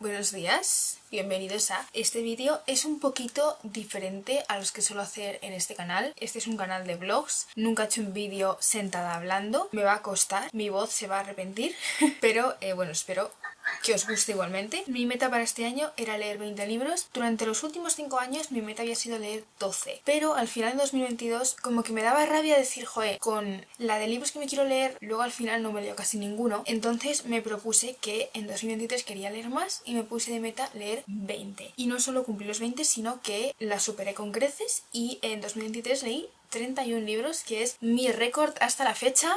Buenos días, bienvenidos a este vídeo. Es un poquito diferente a los que suelo hacer en este canal. Este es un canal de vlogs, nunca he hecho un vídeo sentada hablando, me va a costar, mi voz se va a arrepentir, pero bueno, espero que os guste igualmente. Mi meta para este año era leer 20 libros. Durante los últimos 5 años mi meta había sido leer 12, pero al final de 2022 como que me daba rabia decir, joder, con la de libros que me quiero leer, luego al final no me leo casi ninguno. Entonces me propuse que en 2023 quería leer más y me puse de meta leer 20. Y no solo cumplí los 20, sino que la superé con creces y en 2023 leí 31 libros, que es mi récord hasta la fecha.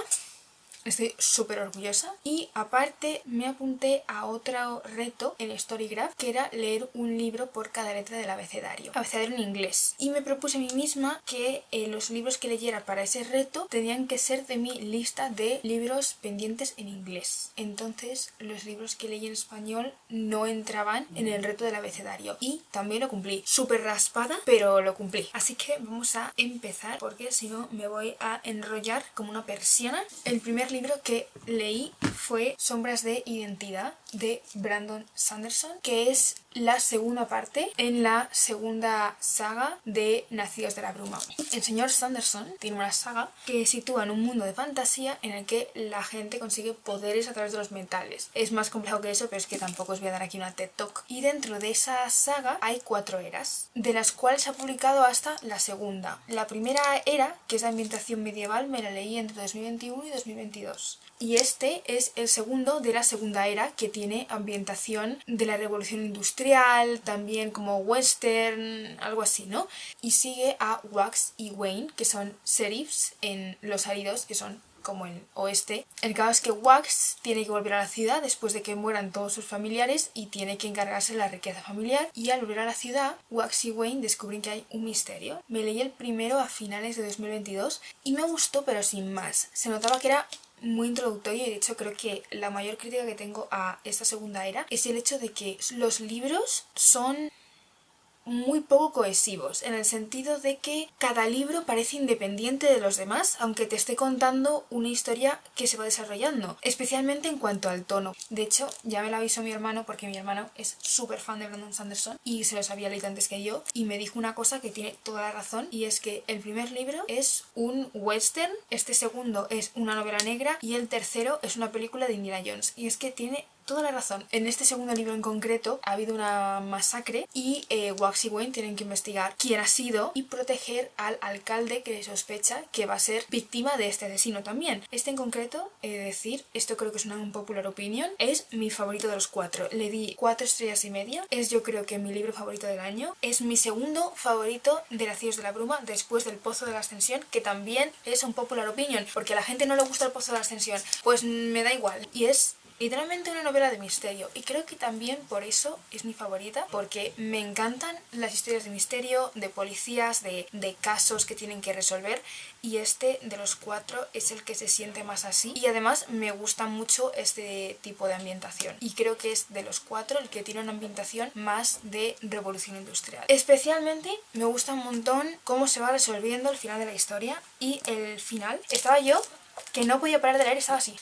Estoy súper orgullosa. Y aparte me apunté a otro reto en Storygraph, que era leer un libro por cada letra del abecedario en inglés. Y me propuse a mí misma que los libros que leyera para ese reto tenían que ser de mi lista de libros pendientes en inglés. Entonces los libros que leí en español no entraban en el reto del abecedario. Y también lo cumplí. Súper raspada, pero lo cumplí. Así que vamos a empezar, porque si no me voy a enrollar como una persiana. El primer libro que leí fue Sombras de Identidad de Brandon Sanderson, que es la segunda parte en la segunda saga de Nacidos de la Bruma. El señor Sanderson tiene una saga que sitúa en un mundo de fantasía en el que la gente consigue poderes a través de los metales. Es más complejo que eso, pero es que tampoco os voy a dar aquí una TED Talk. Y dentro de esa saga hay 4 eras, de las cuales se ha publicado hasta la segunda. La primera era, que es la ambientación medieval, me la leí entre 2021 y 2022. Y este es el segundo de la segunda era, que tiene ambientación de la revolución industrial, también como western, algo así, ¿no? Y sigue a Wax y Wayne, que son sheriffs en Los Áridos, que son como el oeste. El caso es que Wax tiene que volver a la ciudad después de que mueran todos sus familiares y tiene que encargarse de la riqueza familiar. Y al volver a la ciudad, Wax y Wayne descubren que hay un misterio. Me leí el primero a finales de 2022 y me gustó, pero sin más. Se notaba que era muy introductorio y de hecho creo que la mayor crítica que tengo a esta segunda era es el hecho de que los libros son muy poco cohesivos, en el sentido de que cada libro parece independiente de los demás, aunque te esté contando una historia que se va desarrollando, especialmente en cuanto al tono. De hecho, ya me lo avisó mi hermano, porque mi hermano es súper fan de Brandon Sanderson y se los había leído antes que yo, y me dijo una cosa que tiene toda la razón, y es que el primer libro es un western, este segundo es una novela negra y el tercero es una película de Indiana Jones, y es que tiene toda la razón. En este segundo libro en concreto ha habido una masacre y Wax y Wayne tienen que investigar quién ha sido y proteger al alcalde que sospecha que va a ser víctima de este asesino también. Este en concreto, he de decir, esto creo que es una unpopular opinion, es mi favorito de los 4. Le di 4 estrellas y media. Es yo creo que mi libro favorito del año. Es mi segundo favorito de Nacidos de la Bruma después del Pozo de la Ascensión, que también es un popular opinion, porque a la gente no le gusta el Pozo de la Ascensión. Pues me da igual. Y es literalmente una novela de misterio, y creo que también por eso es mi favorita, porque me encantan las historias de misterio, de policías, de casos que tienen que resolver, y este de los 4 es el que se siente más así, y además me gusta mucho este tipo de ambientación, y creo que es de los 4 el que tiene una ambientación más de revolución industrial. Especialmente me gusta un montón cómo se va resolviendo el final de la historia, y el final, estaba yo que no podía parar de leer, estaba así,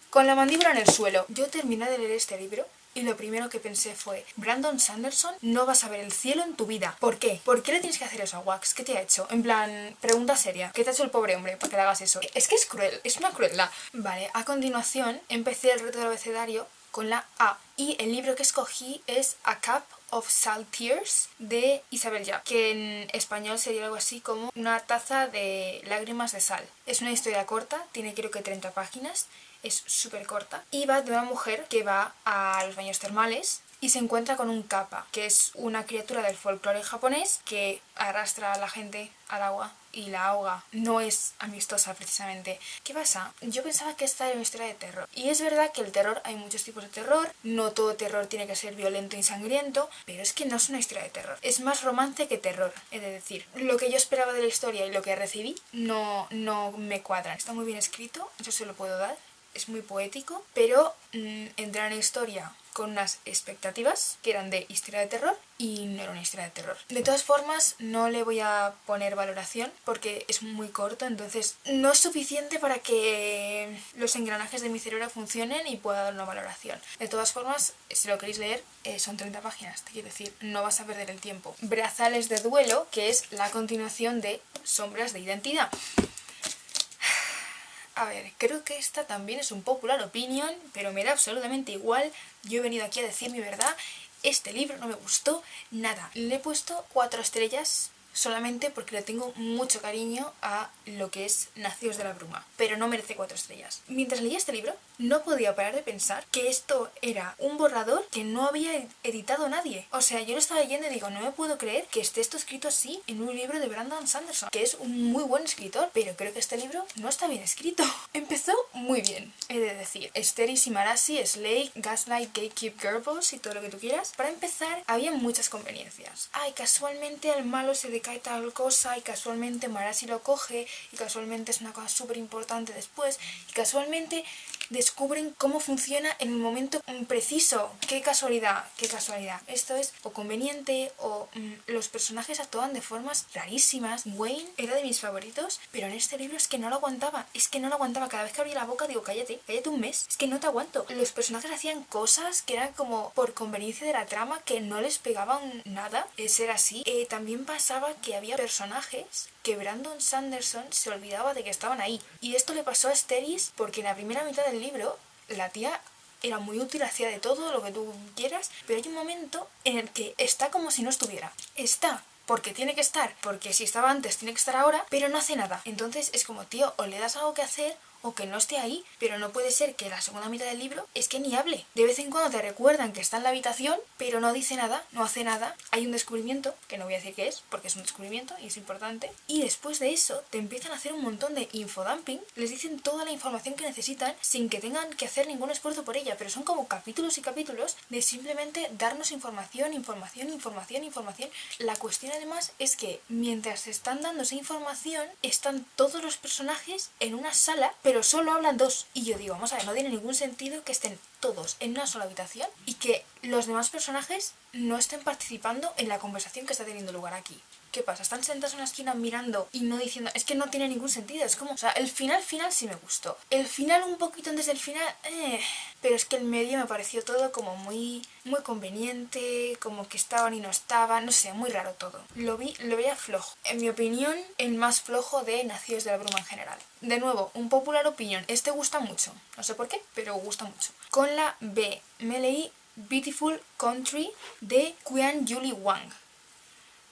con la mandíbula en el suelo. Yo terminé de leer este libro y lo primero que pensé fue, Brandon Sanderson, no vas a ver el cielo en tu vida. ¿Por qué? ¿Por qué le tienes que hacer eso a Wax? ¿Qué te ha hecho? En plan, pregunta seria. ¿Qué te ha hecho el pobre hombre para que le hagas eso? Es que es cruel, es una crueldad. Vale, a continuación empecé el reto del abecedario con la A. Y el libro que escogí es A Cup of Salt Tears de Isabel Jack, que en español sería algo así como Una taza de lágrimas de sal. Es una historia corta, tiene creo que 30 páginas. Es súper corta y va de una mujer que va a los baños termales y se encuentra con un kappa, que es una criatura del folclore japonés que arrastra a la gente al agua y la ahoga. No es amistosa precisamente. ¿Qué pasa? Yo pensaba que esta era una historia de terror. Y es verdad que el terror, hay muchos tipos de terror, no todo terror tiene que ser violento y sangriento, pero es que no es una historia de terror. Es más romance que terror, he de decir. Lo que yo esperaba de la historia y lo que recibí no me cuadran. Está muy bien escrito, eso se lo puedo dar. es muy poético, pero entré en la historia con unas expectativas que eran de historia de terror y no era una historia de terror. De todas formas, no le voy a poner valoración porque es muy corto, entonces no es suficiente para que los engranajes de mi cerebro funcionen y pueda dar una valoración. De todas formas, si lo queréis leer, son 30 páginas, te quiero decir, no vas a perder el tiempo. Brazales de duelo, que es la continuación de Sombras de identidad. A ver, creo que esta también es un popular opinion, pero me da absolutamente igual. Yo he venido aquí a decir mi verdad. Este libro no me gustó nada. Le he puesto 4 estrellas solamente porque le tengo mucho cariño a lo que es Nacidos de la Bruma, pero no merece 4 estrellas. Mientras leía este libro, no podía parar de pensar que esto era un borrador que no había editado nadie. O sea, yo lo estaba leyendo y digo, no me puedo creer que esté esto escrito así en un libro de Brandon Sanderson, que es un muy buen escritor, pero creo que este libro no está bien escrito. Empezó muy bien, he de decir. Esteris y Marasi, Slake, Gaslight, Gatekeep, Girlboss y todo lo que tú quieras. Para empezar, había muchas conveniencias. Ay, casualmente al malo se le cae tal cosa y casualmente Marasi lo coge y casualmente es una cosa súper importante después y casualmente descubren cómo funciona en el momento preciso. ¡Qué casualidad! ¡Qué casualidad! Esto es o conveniente o los personajes actuaban de formas rarísimas. Wayne era de mis favoritos, pero en este libro es que no lo aguantaba. Es que no lo aguantaba. Cada vez que abría la boca digo, cállate, cállate un mes. Es que no te aguanto. Los personajes hacían cosas que eran como por conveniencia de la trama que no les pegaban nada. Ser así. También pasaba que había personajes que Brandon Sanderson se olvidaba de que estaban ahí. Y esto le pasó a Esteris porque en la primera mitad del libro la tía era muy útil, hacía de todo lo que tú quieras, pero hay un momento en el que está como si no estuviera. Está porque tiene que estar, porque si estaba antes tiene que estar ahora, pero no hace nada. Entonces es como, tío, o le das algo que hacer o que no esté ahí, pero no puede ser que la segunda mitad del libro es que ni hable. De vez en cuando te recuerdan que está en la habitación, pero no dice nada, no hace nada. Hay un descubrimiento, que no voy a decir qué es, porque es un descubrimiento y es importante. Y después de eso, te empiezan a hacer un montón de infodumping. Les dicen toda la información que necesitan sin que tengan que hacer ningún esfuerzo por ella, pero son como capítulos y capítulos de simplemente darnos información, información, información, información. La cuestión además es que mientras se están dando esa información, están todos los personajes en una sala, pero solo hablan 2. Y yo digo, vamos a ver, no tiene ningún sentido que estén todos en una sola habitación y que los demás personajes no estén participando en la conversación que está teniendo lugar aquí. ¿Qué pasa? Están sentados en una esquina mirando y no diciendo... Es que no tiene ningún sentido. Es como... O sea, el final sí me gustó. El final un poquito antes del final... Pero es que el medio me pareció todo como muy conveniente, como que estaban y no estaban, no sé, muy raro todo. Lo veía flojo. En mi opinión, el más flojo de Nacidos de la Bruma en general. De nuevo, un popular opinion. Este gusta mucho. No sé por qué, pero gusta mucho. Con la B, me leí Beautiful Country de Qian Julie Wang.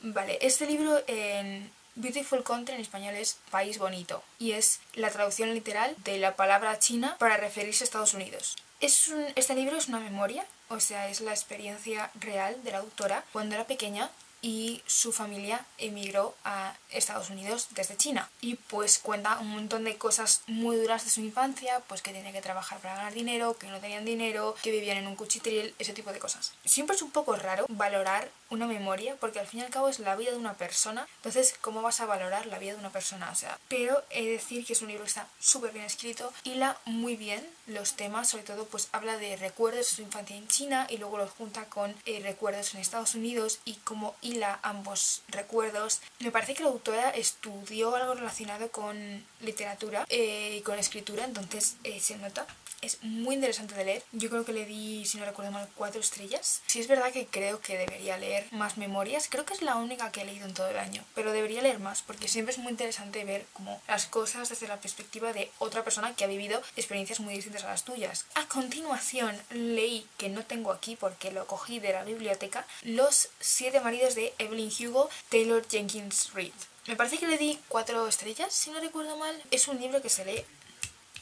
Vale, este libro en Beautiful Country en español es País Bonito y es la traducción literal de la palabra china para referirse a Estados Unidos. Este libro es una memoria, o sea, es la experiencia real de la autora cuando era pequeña y su familia emigró a Estados Unidos desde China. Y pues cuenta un montón de cosas muy duras de su infancia, pues que tenía que trabajar para ganar dinero, que no tenían dinero, que vivían en un cuchitril, ese tipo de cosas. Siempre es un poco raro valorar una memoria, porque al fin y al cabo es la vida de una persona. Entonces, ¿cómo vas a valorar la vida de una persona? O sea, pero he de decir que es un libro que está súper bien escrito, hila muy bien los temas, sobre todo pues habla de recuerdos de su infancia en China y luego los junta con recuerdos en Estados Unidos y cómo hila ambos recuerdos. Me parece que la autora estudió algo relacionado con literatura y con escritura, entonces se nota. Es muy interesante de leer. Yo creo que le di, si no recuerdo mal, 4 estrellas. Sí es verdad que creo que debería leer más memorias. Creo que es la única que he leído en todo el año. Pero debería leer más porque siempre es muy interesante ver como las cosas desde la perspectiva de otra persona que ha vivido experiencias muy distintas a las tuyas. A continuación leí, que no tengo aquí porque lo cogí de la biblioteca, Los 7 maridos de Evelyn Hugo, Taylor Jenkins Reid. Me parece que le di 4 estrellas, si no recuerdo mal. Es un libro que se lee...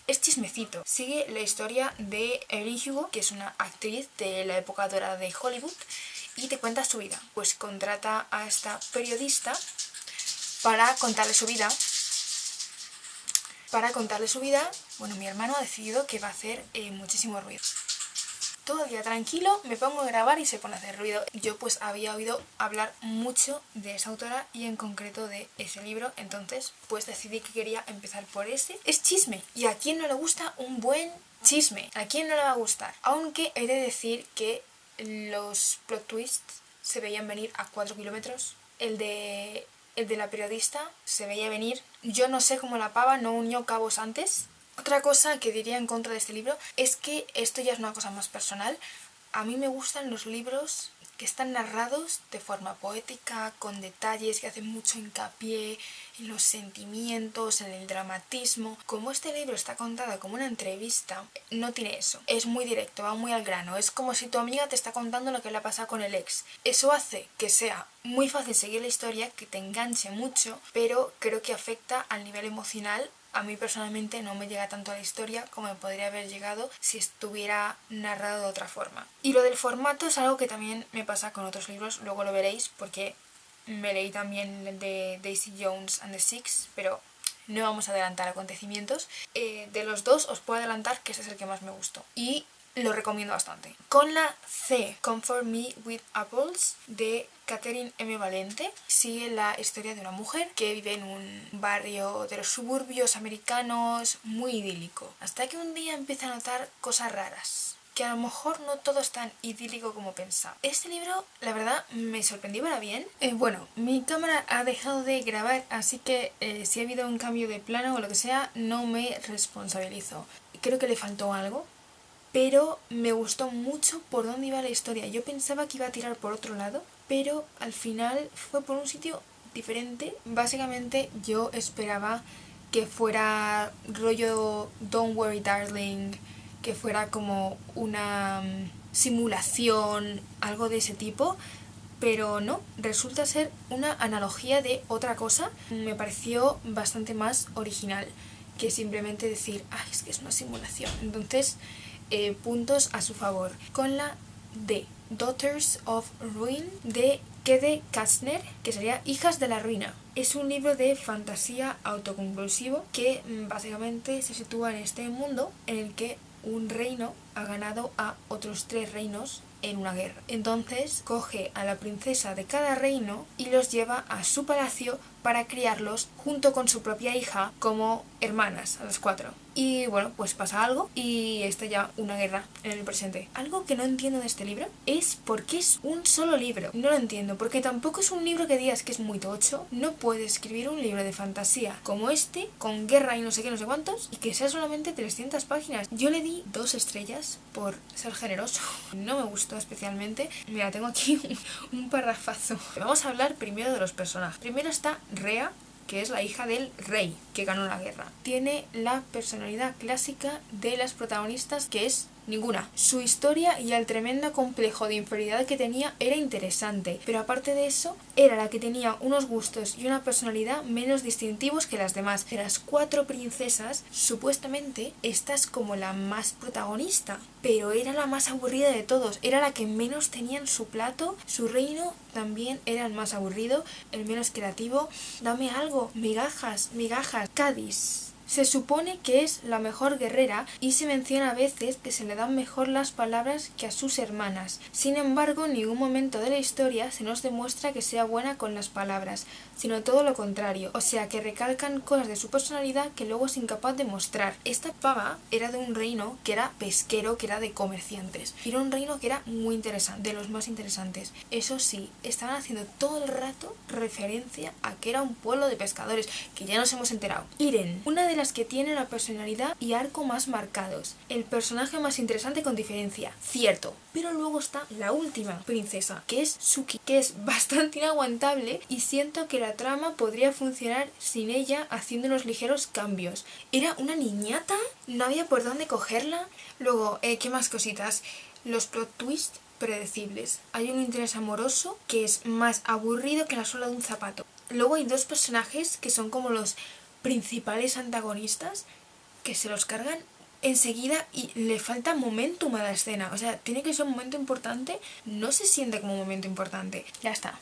Es chismecito. Sigue la historia de Evelyn Hugo, que es una actriz de la época dorada de Hollywood, y te cuenta su vida. Pues contrata a esta periodista para contarle su vida. Bueno, mi hermano ha decidido que va a hacer muchísimo ruido. Todo el día tranquilo, me pongo a grabar y se pone a hacer ruido. Yo pues había oído hablar mucho de esa autora y en concreto de ese libro, entonces pues decidí que quería empezar por ese. Es chisme, y a quien no le gusta un buen Chisme, ¿a quién no le va a gustar? Aunque he de decir que los plot twists se veían venir a 4 kilómetros. El de la periodista se veía venir. Yo no sé cómo la pava no unió cabos antes. Otra cosa que diría en contra de este libro es que esto ya es una cosa más personal. A mí me gustan los libros que están narrados de forma poética, con detalles, que hacen mucho hincapié en los sentimientos, en el dramatismo. Como este libro está contado como una entrevista, no tiene eso. Es muy directo, va muy al grano. Es como si tu amiga te está contando lo que le ha pasado con el ex. Eso hace que sea muy fácil seguir la historia, que te enganche mucho, pero creo que afecta al nivel emocional. A mí personalmente no me llega tanto a la historia como me podría haber llegado si estuviera narrado de otra forma. Y lo del formato es algo que también me pasa con otros libros, luego lo veréis porque me leí también el de Daisy Jones and the Six, pero no vamos a adelantar acontecimientos. De los dos os puedo adelantar que ese es el que más me gustó y lo recomiendo bastante. Con la C, Comfort Me with Apples, de Catherine M. Valente, sigue la historia de una mujer que vive en un barrio de los suburbios americanos muy idílico, hasta que un día empieza a notar cosas raras, que a lo mejor no todo es tan idílico como pensaba. Este libro, la verdad, me sorprendió para bien. Bueno, mi cámara ha dejado de grabar, así que si ha habido un cambio de plano o lo que sea, no me responsabilizo. Creo que le faltó algo, pero me gustó mucho por dónde iba la historia. Yo pensaba que iba a tirar por otro lado, pero al final fue por un sitio diferente. Básicamente yo esperaba que fuera rollo Don't Worry Darling, que fuera como una simulación, algo de ese tipo, pero no, resulta ser una analogía de otra cosa. Me pareció bastante más original que simplemente decir, es que es una simulación. Entonces, puntos a su favor. Con la D, Daughters of Ruin, de Kede Kastner, que sería Hijas de la Ruina. Es un libro de fantasía autoconclusivo que básicamente se sitúa en este mundo en el que un reino ha ganado a otros 3 reinos en una guerra. Entonces coge a la princesa de cada reino y los lleva a su palacio para criarlos junto con su propia hija como hermanas, a las 4. Y bueno, pues pasa algo y está ya una guerra en el presente. Algo que no entiendo de este libro es por qué es un solo libro. No lo entiendo, porque tampoco es un libro que digas que es muy tocho. No puedes escribir un libro de fantasía como este, con guerra y no sé qué, no sé cuántos, y que sea solamente 300 páginas. Yo le di 2 estrellas por ser generoso. No me gustó especialmente. Mira, tengo aquí un parrafazo. Vamos a hablar primero de los personajes. Primero está Rea, que es la hija del rey que ganó la guerra. Tiene la personalidad clásica de las protagonistas, que es ninguna. Su historia y el tremendo complejo de inferioridad que tenía era interesante, pero aparte de eso, era la que tenía unos gustos y una personalidad menos distintivos que las demás. De las 4 princesas, supuestamente esta es como la más protagonista, pero era la más aburrida de todos, era la que menos tenía en su plato. Su reino también era el más aburrido, el menos creativo. Dame algo, migajas, migajas. Cádiz se supone que es la mejor guerrera y se menciona a veces que se le dan mejor las palabras que a sus hermanas. Sin embargo, en ningún momento de la historia se nos demuestra que sea buena con las palabras, sino todo lo contrario, o sea que recalcan cosas de su personalidad que luego es incapaz de mostrar. Esta pava era de un reino que era pesquero, que era de comerciantes. Era un reino que era muy interesante, de los más interesantes. Eso sí, estaban haciendo todo el rato referencia a que era un pueblo de pescadores, que ya nos hemos enterado. Iren, una de las que tiene la personalidad y arco más marcados, el personaje más interesante con diferencia, cierto. Pero luego está la última princesa, que es Suki, que es bastante inaguantable y siento que la trama podría funcionar sin ella, haciendo unos ligeros cambios. Era una niñata, no había por dónde cogerla. Luego, ¿qué más cositas? Los plot twists predecibles. Hay un interés amoroso que es más aburrido que la suela de un zapato. Luego hay 2 personajes que son como los principales antagonistas, que se los cargan enseguida y le falta momentum a la escena. O sea, tiene que ser un momento importante, no se siente como un momento importante. Ya está,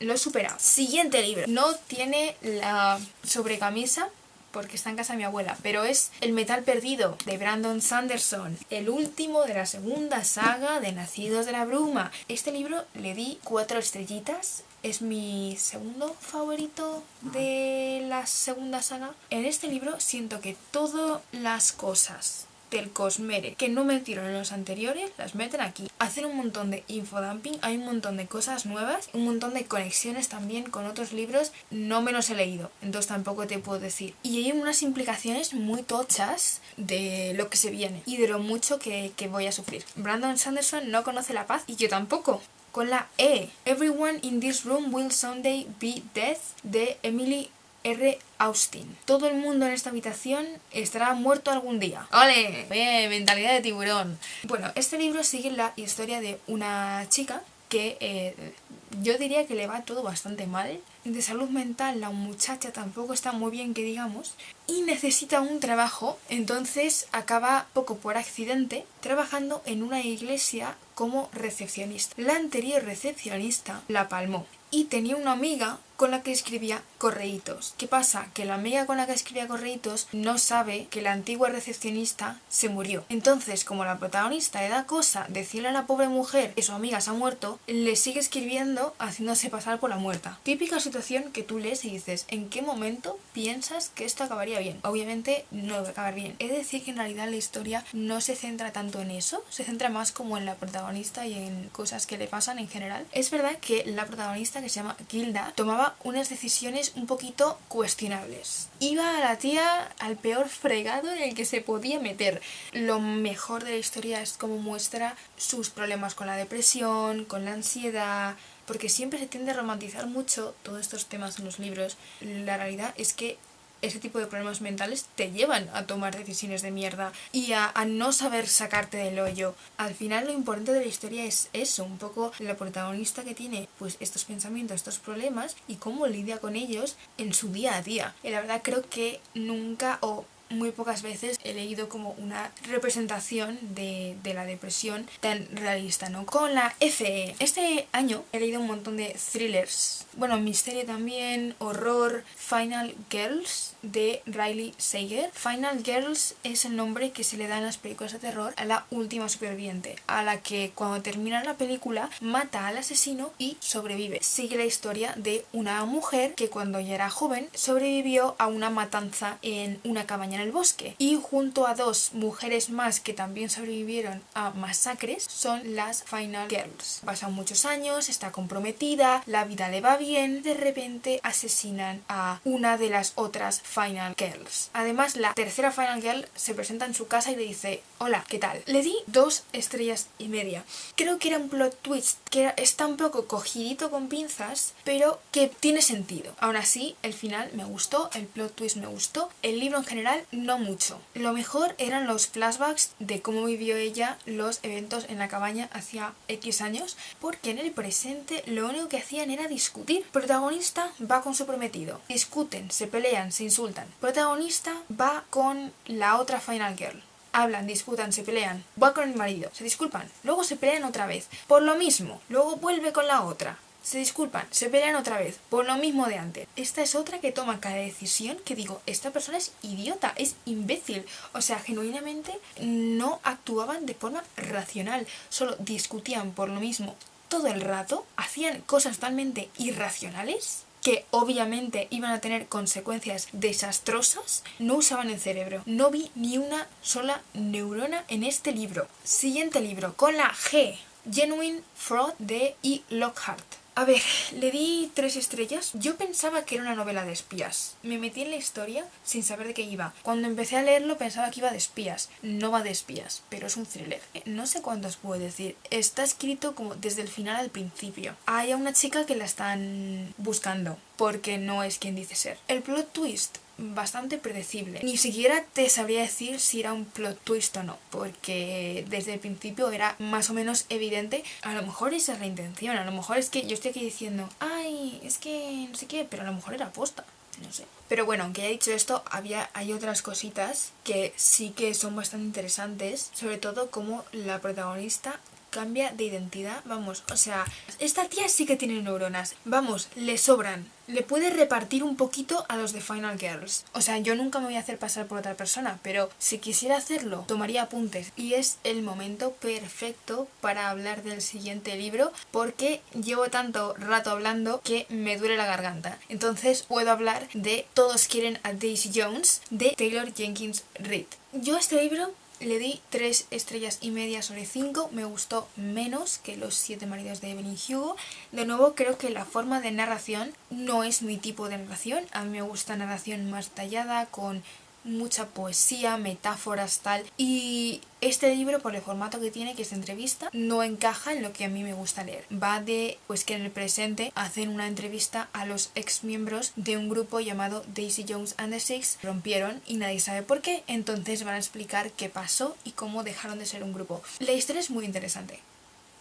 lo he superado. Siguiente libro. No tiene la sobrecamisa porque está en casa de mi abuela, pero es El metal perdido, de Brandon Sanderson, el último de la segunda saga de Nacidos de la Bruma. Este libro le di 4 estrellitas. Es mi segundo favorito de la segunda saga. En este libro siento que todas las cosas del Cosmere que no metieron en los anteriores, las meten aquí. Hacen un montón de infodumping, hay un montón de cosas nuevas, un montón de conexiones también con otros libros, no me los he leído, entonces tampoco te puedo decir. Y hay unas implicaciones muy tochas de lo que se viene y de lo mucho que voy a sufrir. Brandon Sanderson no conoce la paz y yo tampoco. Con la E. Everyone in this room will someday be dead, de Emily R. Austin. Todo el mundo en esta habitación estará muerto algún día. ¡Ole! Mentalidad de tiburón. Bueno, este libro sigue la historia de una chica que yo diría que le va todo bastante mal. De salud mental la muchacha tampoco está muy bien, que digamos, y necesita un trabajo, entonces acaba poco por accidente trabajando en una iglesia como recepcionista. La anterior recepcionista la palmó y tenía una amiga con la que escribía correitos. ¿Qué pasa? Que la amiga con la que escribía correitos no sabe que la antigua recepcionista se murió. Entonces, como la protagonista le da cosa decirle a la pobre mujer que su amiga se ha muerto, le sigue escribiendo haciéndose pasar por la muerta. Típica situación que tú lees y dices, ¿en qué momento piensas que esto acabaría bien? Obviamente no va a acabar bien. Es decir, que en realidad la historia no se centra tanto en eso, se centra más como en la protagonista y en cosas que le pasan en general. Es verdad que la protagonista, que se llama Gilda, tomaba unas decisiones un poquito cuestionables. Iba a la tía al peor fregado en el que se podía meter. Lo mejor de la historia es cómo muestra sus problemas con la depresión, con la ansiedad, porque siempre se tiende a romantizar mucho todos estos temas en los libros. La realidad es que ese tipo de problemas mentales te llevan a tomar decisiones de mierda y a no saber sacarte del hoyo. Al final lo importante de la historia es eso, un poco la protagonista que tiene pues estos pensamientos, estos problemas y cómo lidia con ellos en su día a día. Y la verdad creo que nunca o muy pocas veces he leído como una representación de la depresión tan realista, ¿no? Con la FE. Este año he leído un montón de thrillers, bueno, misterio también, horror. Final Girls, de Riley Sager. Final Girls es el nombre que se le da en las películas de terror a la última superviviente, a la que cuando termina la película mata al asesino y sobrevive. Sigue la historia de una mujer que cuando ya era joven sobrevivió a una matanza en una cabaña en el bosque, y junto a dos mujeres más que también sobrevivieron a masacres son las Final Girls. Pasan muchos años, está comprometida, la vida le va bien, de repente asesinan a una de las otras Final Girls. Además, la tercera Final Girl se presenta en su casa y le dice: hola, ¿qué tal? Le di 2 estrellas y media. Creo que era un plot twist que está un poco cogidito con pinzas, pero que tiene sentido. Aún así, el final me gustó, el plot twist me gustó, el libro en general no mucho. Lo mejor eran los flashbacks de cómo vivió ella los eventos en la cabaña hacía X años, porque en el presente lo único que hacían era discutir. Protagonista va con su prometido, discuten, se pelean, se insultan. Protagonista va con la otra Final Girl. Hablan, disputan, se pelean. Va con el marido, se disculpan. Luego se pelean otra vez, por lo mismo. Luego vuelve con la otra. Se disculpan, se pelean otra vez, por lo mismo de antes. Esta es otra que toma cada decisión que digo, esta persona es idiota, es imbécil. O sea, genuinamente no actuaban de forma racional. Solo discutían por lo mismo todo el rato. Hacían cosas totalmente irracionales que obviamente iban a tener consecuencias desastrosas. No usaban el cerebro. No vi ni una sola neurona en este libro. Siguiente libro, con la G. Genuine Fraud, de E. Lockhart. A ver, le di 3 estrellas. Yo pensaba que era una novela de espías. Me metí en la historia sin saber de qué iba. Cuando empecé a leerlo pensaba que iba de espías. No va de espías, pero es un thriller. No sé cuántos puedo decir. Está escrito como desde el final al principio. Hay a una chica que la están buscando porque no es quien dice ser. El plot twist, bastante predecible. Ni siquiera te sabría decir si era un plot twist o no, porque desde el principio era más o menos evidente. A lo mejor esa es la intención, a lo mejor es que yo estoy aquí diciendo, ay, es que no sé qué, pero a lo mejor era aposta, no sé. Pero bueno, aunque haya dicho esto, hay otras cositas que sí que son bastante interesantes, sobre todo como la protagonista cambia de identidad, vamos, o sea, esta tía sí que tiene neuronas, vamos, le sobran, le puede repartir un poquito a los de Final Girls. O sea, yo nunca me voy a hacer pasar por otra persona, pero si quisiera hacerlo, tomaría apuntes. Y es el momento perfecto para hablar del siguiente libro, porque llevo tanto rato hablando que me duele la garganta. Entonces puedo hablar de Todos quieren a Daisy Jones, de Taylor Jenkins Reid. Yo este libro Le di 3 estrellas y media sobre 5. Me gustó menos que Los 7 maridos de Evelyn Hugo. De nuevo, creo que la forma de narración no es mi tipo de narración. A mí me gusta narración más tallada, con mucha poesía, metáforas, tal. Y este libro, por el formato que tiene, que es de entrevista, no encaja en lo que a mí me gusta leer. Va de, pues, que en el presente hacen una entrevista a los ex miembros de un grupo llamado Daisy Jones and the Six. Rompieron y nadie sabe por qué, entonces van a explicar qué pasó y cómo dejaron de ser un grupo. La historia es muy interesante.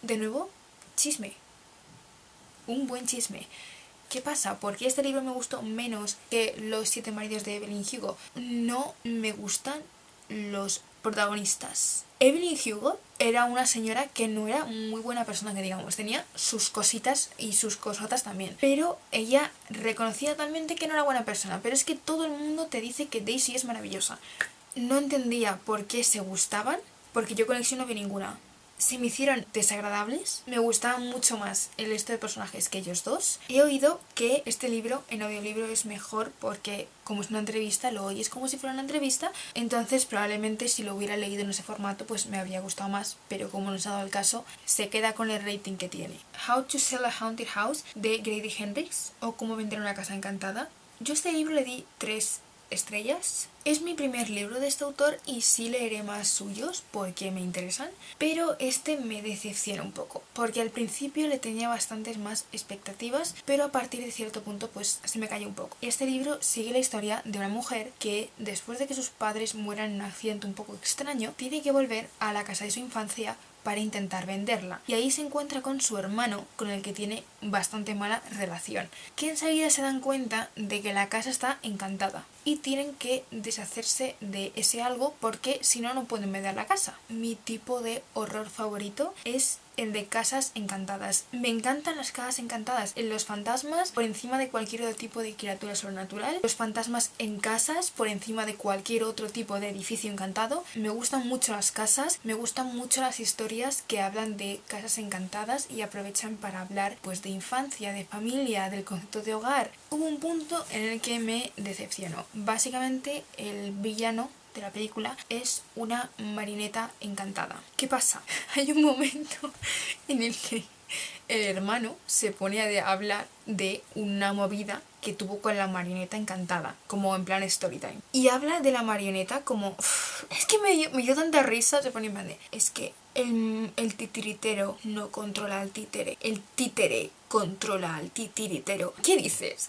De nuevo, chisme. Un buen chisme. ¿Qué pasa? ¿Por qué este libro me gustó menos que Los 7 maridos de Evelyn Hugo? No me gustan los protagonistas. Evelyn Hugo era una señora que no era muy buena persona, que digamos, tenía sus cositas y sus cosotas también, pero ella reconocía totalmente que no era buena persona. Pero es que todo el mundo te dice que Daisy es maravillosa. No entendía por qué se gustaban, porque yo conexión no vi ninguna. Se me hicieron desagradables. Me gustaba mucho más el resto de personajes que ellos dos. He oído que este libro en audiolibro es mejor porque, como es una entrevista, lo oyes como si fuera una entrevista. Entonces probablemente si lo hubiera leído en ese formato pues me habría gustado más, pero como no se ha dado el caso, se queda con el rating que tiene. How to Sell a Haunted House de Grady Hendrix, o Cómo vender una casa encantada. Yo a este libro le di 3 estrellas. Es mi primer libro de este autor y sí leeré más suyos porque me interesan, pero este me decepciona un poco, porque al principio le tenía bastantes más expectativas, pero a partir de cierto punto pues se me cayó un poco. Este libro sigue la historia de una mujer que, después de que sus padres mueran en un accidente un poco extraño, tiene que volver a la casa de su infancia para intentar venderla. Y ahí se encuentra con su hermano, con el que tiene bastante mala relación, que enseguida se dan cuenta de que la casa está encantada y tienen que deshacerse de ese algo porque si no, no pueden vender la casa. Mi tipo de horror favorito es el de casas encantadas. Me encantan las casas encantadas. Los fantasmas por encima de cualquier otro tipo de criatura sobrenatural. Los fantasmas en casas por encima de cualquier otro tipo de edificio encantado. Me gustan mucho las casas. Me gustan mucho las historias que hablan de casas encantadas y aprovechan para hablar pues de infancia, de familia, del concepto de hogar. Hubo un punto en el que me decepcionó. Básicamente el villano de la película es una marioneta encantada. ¿Qué pasa? Hay un momento en el que el hermano se pone a hablar de una movida que tuvo con la marioneta encantada, como en plan story time. Y habla de la marioneta como... es que me dio tanta risa, se pone en plan de... es que el titiritero no controla al títere, el títere controla al titiritero. ¿Qué dices?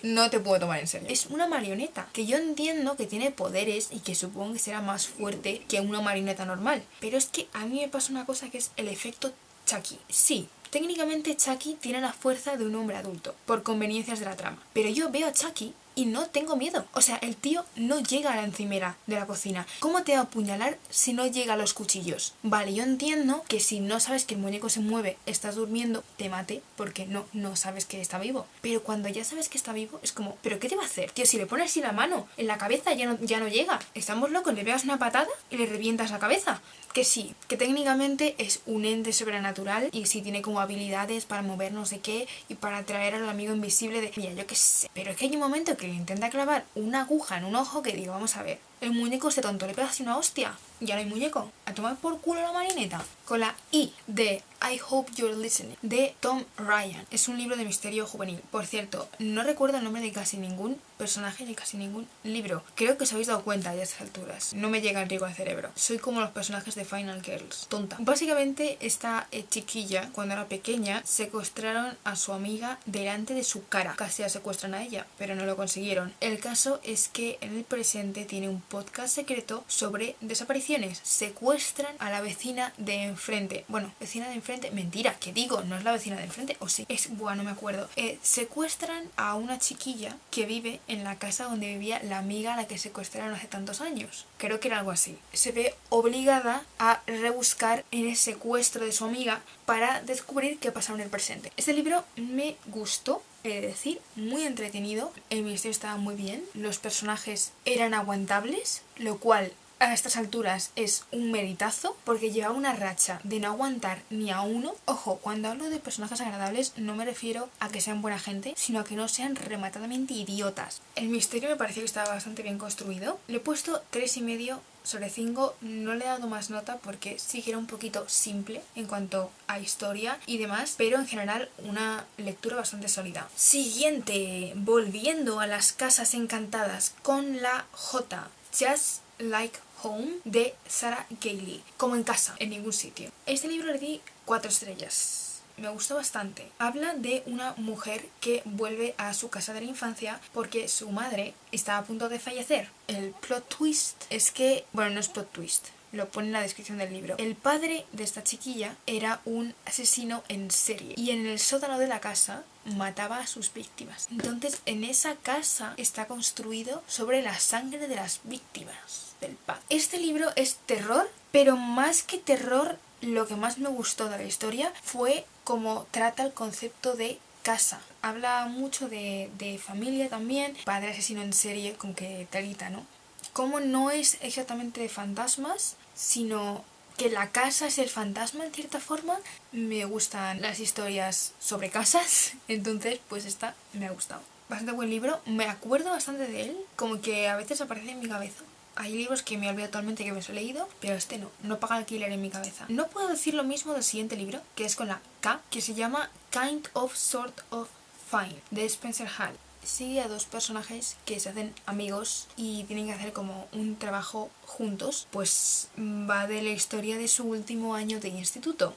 No te puedo tomar en serio. Es una marioneta, que yo entiendo que tiene poderes y que supongo que será más fuerte que una marioneta normal. Pero es que a mí me pasa una cosa que es el efecto Chucky. Sí, técnicamente Chucky tiene la fuerza de un hombre adulto, por conveniencias de la trama. Pero yo veo a Chucky y no tengo miedo. O sea, el tío no llega a la encimera de la cocina. ¿Cómo te va a apuñalar si no llega a los cuchillos? Vale, yo entiendo que si no sabes que el muñeco se mueve, estás durmiendo, te mate porque no sabes que está vivo. Pero cuando ya sabes que está vivo, es como, ¿pero qué te va a hacer? Tío, si le pones así la mano en la cabeza ya no llega. Estamos locos, le pegas una patada y le revientas la cabeza. Que sí, que técnicamente es un ente sobrenatural y sí tiene como habilidades para mover no sé qué y para atraer al amigo invisible de... mira, yo qué sé. Pero es que hay un momento que le intenta clavar una aguja en un ojo que digo, vamos a ver, el muñeco este tonto le pega así una hostia. Ya no hay muñeco. A tomar por culo la marioneta. Con la I de I Hope You're Listening de Tom Ryan. Es un libro de misterio juvenil. Por cierto, no recuerdo el nombre de casi ningún personaje ni casi ningún libro. Creo que os habéis dado cuenta ya a estas alturas. No me llega el riego al cerebro. Soy como los personajes de Final Girls. Tonta. Básicamente esta chiquilla, cuando era pequeña, secuestraron a su amiga delante de su cara. Casi la secuestran a ella, pero no lo consiguieron. El caso es que en el presente tiene un podcast secreto sobre desapariciones. Secuestran a la vecina de enfrente. Bueno, vecina de enfrente, mentira, que digo, no es la vecina de enfrente, o sí, es, bueno, no me acuerdo. Secuestran a una chiquilla que vive en la casa donde vivía la amiga a la que secuestraron hace tantos años. Creo que era algo así. Se ve obligada a rebuscar en el secuestro de su amiga para descubrir qué pasó en el presente. Este libro me gustó. He de decir, muy entretenido, el misterio estaba muy bien, los personajes eran aguantables, lo cual a estas alturas es un meritazo porque lleva una racha de no aguantar ni a uno. Ojo, cuando hablo de personajes agradables no me refiero a que sean buena gente, sino a que no sean rematadamente idiotas. El misterio me pareció que estaba bastante bien construido. Le he puesto 3,5 sobre 5, no le he dado más nota porque sí que era un poquito simple en cuanto a historia y demás, pero en general una lectura bastante sólida. Siguiente, volviendo a las casas encantadas con la J, Just Like Home, de Sarah Gailey, como en casa, en ningún sitio. Este libro le di 4 estrellas. Me gustó bastante. Habla de una mujer que vuelve a su casa de la infancia porque su madre está a punto de fallecer. El plot twist es que, bueno, no es plot twist, lo pone en la descripción del libro. El padre de esta chiquilla era un asesino en serie y en el sótano de la casa mataba a sus víctimas. Entonces, en esa casa está construido sobre la sangre de las víctimas del padre. Este libro es terror, pero más que terror, lo que más me gustó de la historia fue cómo trata el concepto de casa. Habla mucho de familia también, padre asesino en serie, con que talita, ¿no? Como no es exactamente de fantasmas, sino que la casa es el fantasma en cierta forma. Me gustan las historias sobre casas, entonces pues esta me ha gustado. Bastante buen libro, me acuerdo bastante de él, como que a veces aparece en mi cabeza. Hay libros que me olvido totalmente que me los he leído, pero este no paga alquiler en mi cabeza. No puedo decir lo mismo del siguiente libro, que es con la K, que se llama Kind of Sort of Fine, de Spencer Hall. Sigue a 2 personajes que se hacen amigos y tienen que hacer como un trabajo juntos. Pues va de la historia de su último año de instituto.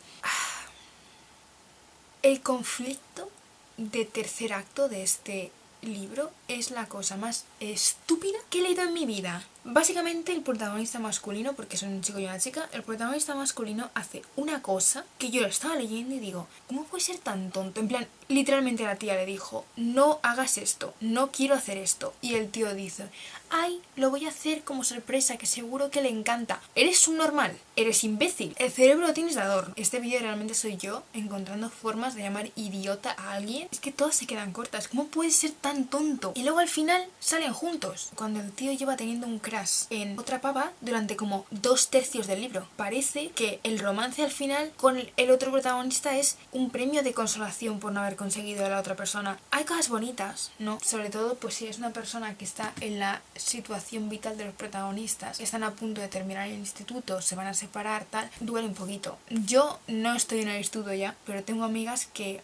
El conflicto de tercer acto de este libro es la cosa más estúpida que he leído en mi vida. Básicamente el protagonista masculino, porque son un chico y una chica, el protagonista masculino hace una cosa que yo lo estaba leyendo y digo, ¿cómo puede ser tan tonto? En plan, literalmente la tía le dijo, no hagas esto, no quiero hacer esto. Y el tío dice, ay, lo voy a hacer como sorpresa, que seguro que le encanta. Eres un normal, eres imbécil, el cerebro lo tienes de adorno. Este vídeo realmente soy yo encontrando formas de llamar idiota a alguien. Es que todas se quedan cortas, ¿cómo puedes ser tan tonto? Y luego al final salen juntos, cuando el tío lleva teniendo un crash en otra pava durante como 2/3 del libro. Parece que el romance al final con el otro protagonista es un premio de consolación por no haber conseguido a la otra persona. Hay cosas bonitas, ¿no? Sobre todo pues si es una persona que está en la situación vital de los protagonistas, están a punto de terminar el instituto, se van a separar, tal, duele un poquito. Yo no estoy en el instituto ya, pero tengo amigas que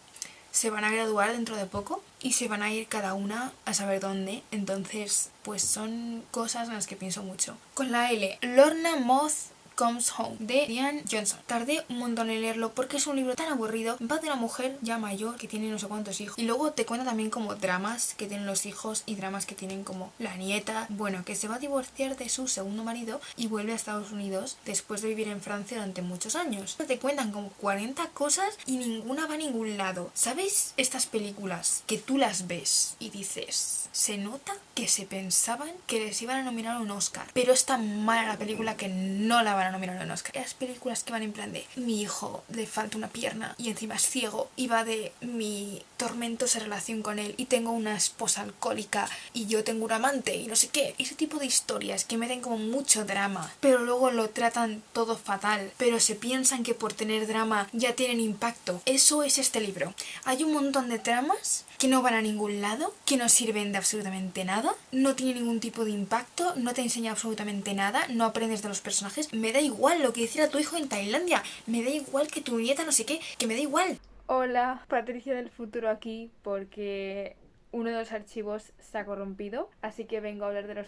se van a graduar dentro de poco y se van a ir cada una a saber dónde. Entonces pues son cosas en las que pienso mucho. Con la L, Lorna Moth Comes Home, de Diane Johnson. Tardé un montón en leerlo porque es un libro tan aburrido. Va de una mujer ya mayor que tiene no sé cuántos hijos. Y luego te cuenta también como dramas que tienen los hijos y dramas que tienen como la nieta. Bueno, que se va a divorciar de su segundo marido y vuelve a Estados Unidos después de vivir en Francia durante muchos años. Te cuentan como 40 cosas y ninguna va a ningún lado. ¿Sabes? Estas películas que tú las ves y dices, se nota que se pensaban que les iban a nominar a un Oscar, pero es tan mala la película que no la van a nominar a un Oscar. Las películas que van en plan de mi hijo le falta una pierna y encima es ciego, y va de mi tormentosa relación con él y tengo una esposa alcohólica y yo tengo un amante y no sé qué. Ese tipo de historias que meten como mucho drama, pero luego lo tratan todo fatal, pero se piensan que por tener drama ya tienen impacto. Eso es este libro. Hay un montón de tramas que no van a ningún lado, que no sirven de absolutamente nada, no tiene ningún tipo de impacto, no te enseña absolutamente nada, no aprendes de los personajes. Me da igual lo que hiciera tu hijo en Tailandia, me da igual que tu nieta no sé qué, que me da igual. Hola, Patricia del futuro aquí porque uno de los archivos se ha corrompido, así que vengo a hablar de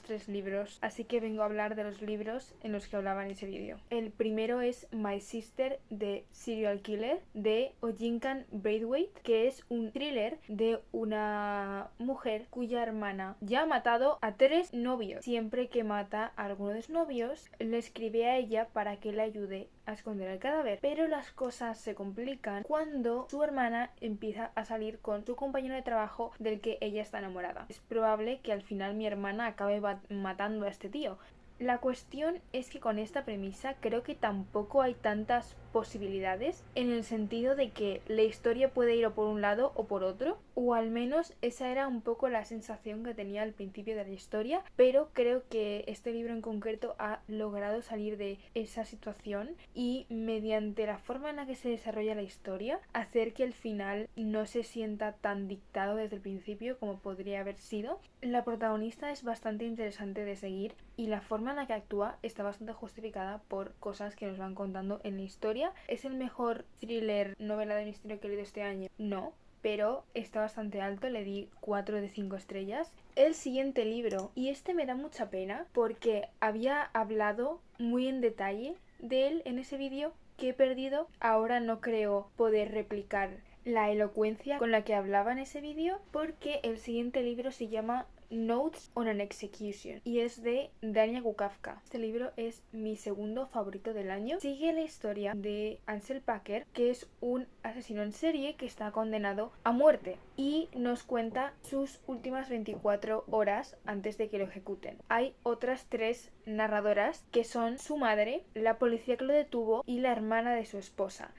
los libros en los que hablaba en ese vídeo. El primero es My Sister, de Serial Killer, de Ojinkan Braithwaite, que es un thriller de una mujer cuya hermana ya ha matado a 3 novios. Siempre que mata a alguno de sus novios, le escribe a ella para que le ayude a esconder el cadáver, pero las cosas se complican cuando su hermana empieza a salir con su compañero de trabajo del que ella está enamorada. Es probable que al final mi hermana acabe matando a este tío. La cuestión es que con esta premisa creo que tampoco hay tantas posibilidades, en el sentido de que la historia puede ir o por un lado o por otro, o al menos esa era un poco la sensación que tenía al principio de la historia, pero creo que este libro en concreto ha logrado salir de esa situación y mediante la forma en la que se desarrolla la historia hacer que el final no se sienta tan dictado desde el principio como podría haber sido. La protagonista es bastante interesante de seguir y la forma en la que actúa está bastante justificada por cosas que nos van contando en la historia. ¿Es el mejor thriller, novela de misterio que he leído este año? No, pero está bastante alto, le di 4 de 5 estrellas. El siguiente libro, y este me da mucha pena porque había hablado muy en detalle de él en ese vídeo que he perdido. Ahora no creo poder replicar la elocuencia con la que hablaba en ese vídeo, porque el siguiente libro se llama Notes on an Execution y es de Dania Gukavka. Este libro es mi segundo favorito del año. Sigue la historia de Ansel Packer, que es un asesino en serie que está condenado a muerte, y nos cuenta sus últimas 24 horas antes de que lo ejecuten. Hay otras 3 narradoras que son su madre, la policía que lo detuvo y la hermana de su esposa.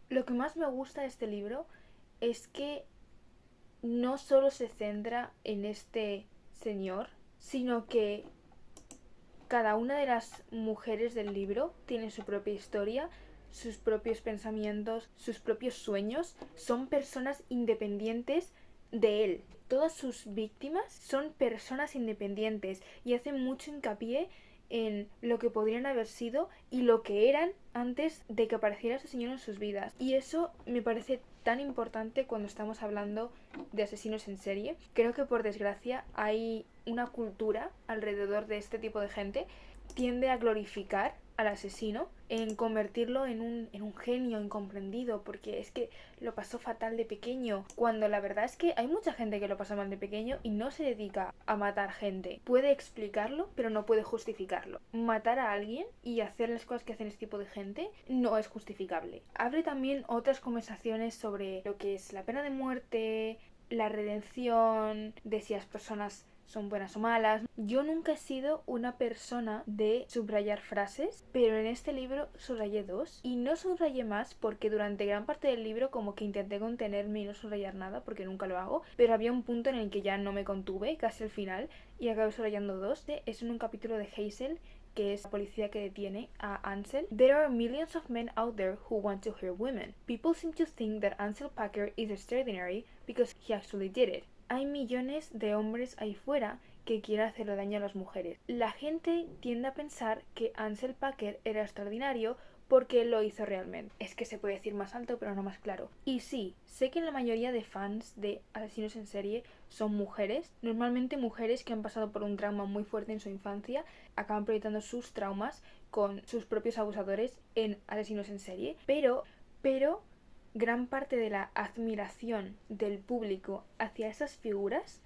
Lo que más me gusta de este libro es que no solo se centra en este señor, sino que cada una de las mujeres del libro tiene su propia historia, sus propios pensamientos, sus propios sueños. Son personas independientes de él. Todas sus víctimas son personas independientes y hacen mucho hincapié en lo que podrían haber sido y lo que eran antes de que apareciera ese señor en sus vidas. Y eso me parece tan importante cuando estamos hablando de asesinos en serie. Creo que por desgracia hay una cultura alrededor de este tipo de gente. Tiende a glorificar al asesino, en convertirlo en un genio incomprendido, porque es que lo pasó fatal de pequeño, cuando la verdad es que hay mucha gente que lo pasa mal de pequeño y no se dedica a matar gente. Puede explicarlo, pero no puede justificarlo. Matar a alguien y hacer las cosas que hacen este tipo de gente no es justificable. Abre también otras conversaciones sobre lo que es la pena de muerte, la redención, de si las personas son buenas o malas. Yo nunca he sido una persona de subrayar frases, pero en este libro subrayé 2 y no subrayé más porque durante gran parte del libro como que intenté contenerme y no subrayar nada porque nunca lo hago, pero había un punto en el que ya no me contuve casi al final y acabé subrayando 2. Es en un capítulo de Hazel, que es la policía que detiene a Ansel. There are millions of men out there who want to hear women. People seem to think that Ansel Packer is extraordinary because he actually did it. Hay millones de hombres ahí fuera que quieren hacerle daño a las mujeres. La gente tiende a pensar que Ansel Packer era extraordinario porque él lo hizo realmente. Es que se puede decir más alto pero no más claro. Y sí, sé que la mayoría de fans de asesinos en serie son mujeres, normalmente mujeres que han pasado por un trauma muy fuerte en su infancia, acaban proyectando sus traumas con sus propios abusadores en asesinos en serie, pero gran parte de la admiración del público hacia esas figuras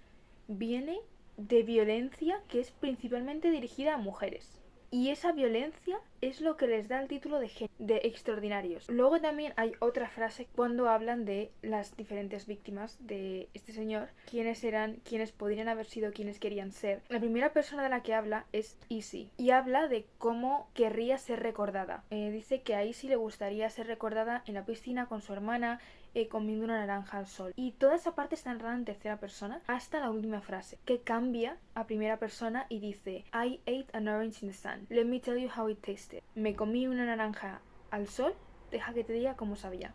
viene de violencia que es principalmente dirigida a mujeres. Y esa violencia es lo que les da el título de extraordinarios. Luego también hay otra frase cuando hablan de las diferentes víctimas de este señor, quiénes eran, quiénes podrían haber sido, quiénes querían ser. La primera persona de la que habla es Izzy y habla de cómo querría ser recordada. Dice que a Izzy le gustaría ser recordada en la piscina con su hermana, comiendo una naranja al sol. Y toda esa parte está narrada en tercera persona hasta la última frase, que cambia a primera persona y dice: I ate an orange in the sun. Let me tell you how it tasted. Me comí una naranja al sol, deja que te diga cómo sabía.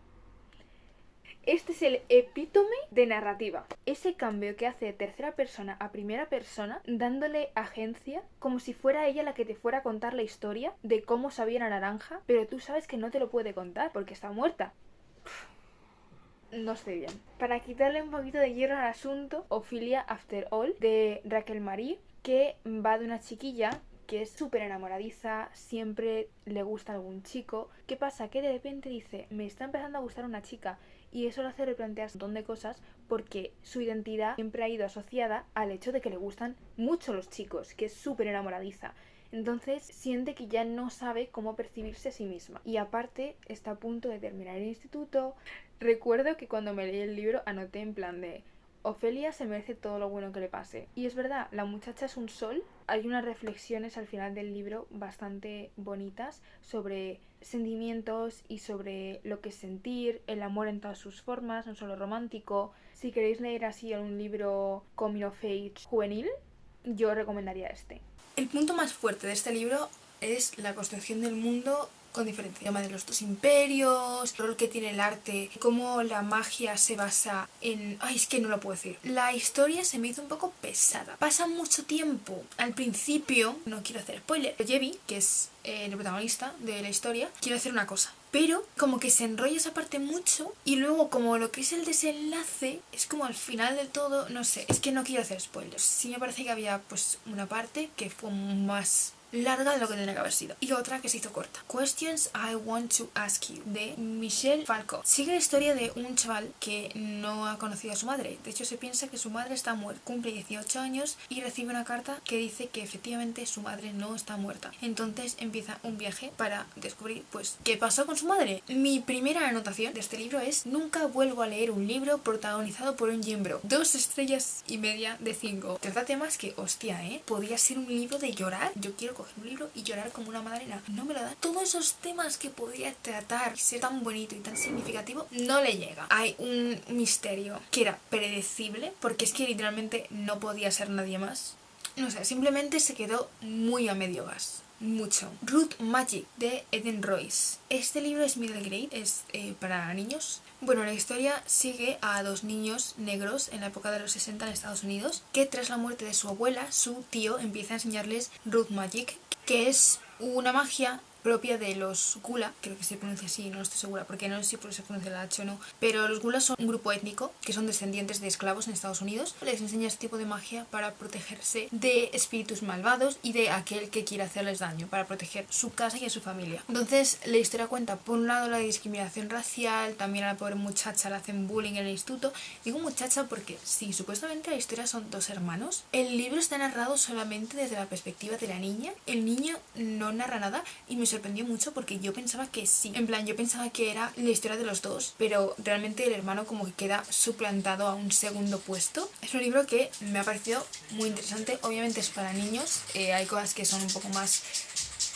Este es el epítome de narrativa. Ese cambio que hace de tercera persona a primera persona, dándole agencia, como si fuera ella la que te fuera a contar la historia de cómo sabía la naranja, pero tú sabes que no te lo puede contar porque está muerta. No estoy bien. Para quitarle un poquito de hierro al asunto, Ophelia After All, de Raquel Marie, que va de una chiquilla que es súper enamoradiza, siempre le gusta algún chico. ¿Qué pasa? Que de repente dice, me está empezando a gustar una chica, y eso le hace replantearse un montón de cosas porque su identidad siempre ha ido asociada al hecho de que le gustan mucho los chicos, que es súper enamoradiza. Entonces siente que ya no sabe cómo percibirse a sí misma. Y aparte está a punto de terminar el instituto. Recuerdo que cuando me leí el libro anoté en plan de: Ofelia se merece todo lo bueno que le pase. Y es verdad, la muchacha es un sol. Hay unas reflexiones al final del libro bastante bonitas sobre sentimientos y sobre lo que es sentir, el amor en todas sus formas, no solo romántico. Si queréis leer así un libro coming of age juvenil, yo recomendaría este. El punto más fuerte de este libro es la construcción del mundo con diferencia. El tema de los dos imperios, el rol que tiene el arte, cómo la magia se basa en... Ay, es que no lo puedo decir. La historia se me hizo un poco pesada. Pasa mucho tiempo. Al principio, no quiero hacer spoiler, pero Jevi, que es el protagonista de la historia, quiere hacer una cosa. Pero como que se enrolla esa parte mucho y luego como lo que es el desenlace es como al final del todo, no sé, es que no quiero hacer spoilers. Sí me parece que había pues una parte que fue más larga de lo que tendría que haber sido y otra que se hizo corta. Questions I Want to Ask You, de Michel Falco. Sigue la historia de un chaval que no ha conocido a su madre. De hecho se piensa que su madre está muerta. Cumple 18 años y recibe una carta que dice que efectivamente su madre no está muerta. Entonces empieza un viaje para descubrir pues qué pasó con su madre. Mi primera anotación de este libro es: nunca vuelvo a leer un libro protagonizado por un gimbro. 2 estrellas y media de 5. Trata temas que, hostia, podría ser un libro de llorar. Yo quiero coger un libro y llorar como una madalena. No me lo da. Todos esos temas que podría tratar y ser tan bonito y tan significativo, no le llega. Hay un misterio que era predecible, porque es que literalmente no podía ser nadie más. No sé, simplemente se quedó muy a medio gas. Mucho. Root Magic, de Eden Royce. Este libro es middle grade, es para niños. Bueno, la historia sigue a 2 niños negros en la época de los 60 en Estados Unidos, que tras la muerte de su abuela, su tío empieza a enseñarles Root Magic, que es una magia propia de los Gula, creo que se pronuncia así, no estoy segura porque no sé si se pronuncia la H o no, pero los Gula son un grupo étnico que son descendientes de esclavos en Estados Unidos. Les enseña este tipo de magia para protegerse de espíritus malvados y de aquel que quiere hacerles daño, para proteger su casa y a su familia. Entonces la historia cuenta por un lado la discriminación racial, también a la pobre muchacha le hacen bullying en el instituto. Digo muchacha porque sí, supuestamente la historia son 2 hermanos. El libro está narrado solamente desde la perspectiva de la niña. El niño no narra nada y me sorprendió mucho porque yo pensaba que sí. En plan, yo pensaba que era la historia de los dos, pero realmente el hermano como que queda suplantado a un segundo puesto. Es un libro que me ha parecido muy interesante. Obviamente es para niños. Hay cosas que son un poco más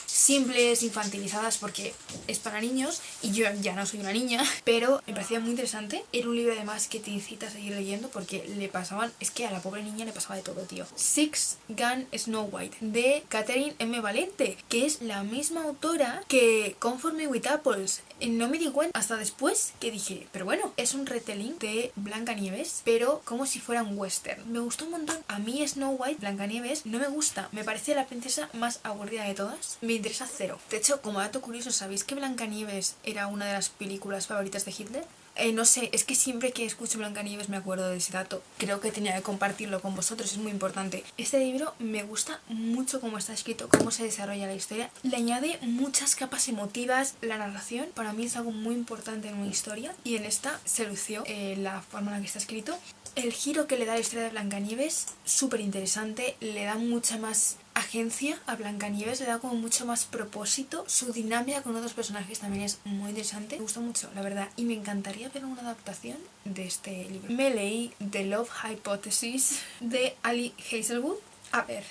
simples, infantilizadas porque es para niños y yo ya no soy una niña, pero me parecía muy interesante. Era un libro además que te incita a seguir leyendo porque le pasaban, es que a la pobre niña le pasaba de todo, tío. Six Gun Snow White, de Catherine M. Valente, que es la misma autora que Comfort Me with Apples. No me di cuenta hasta después que dije, pero bueno, es un retelling de Blancanieves, pero como si fuera un western. Me gustó un montón. A mí Snow White, Blancanieves, no me gusta. Me parece la princesa más aburrida de todas. Me interesa cero. De hecho, como dato curioso, ¿sabéis que Blancanieves era una de las películas favoritas de Hitler? No sé, es que siempre que escucho Blancanieves me acuerdo de ese dato. Creo que tenía que compartirlo con vosotros, es muy importante. Este libro me gusta mucho cómo está escrito, cómo se desarrolla la historia. Le añade muchas capas emotivas. La narración para mí es algo muy importante en una historia y en esta se lució la forma en la que está escrito. El giro que le da la historia de Blancanieves, súper interesante, le da mucha más agencia a Blancanieves, le da como mucho más propósito. Su dinámica con otros personajes también es muy interesante. Me gusta mucho, la verdad, y me encantaría ver una adaptación de este libro. Me leí The Love Hypothesis, de Ali Hazelwood. A ver,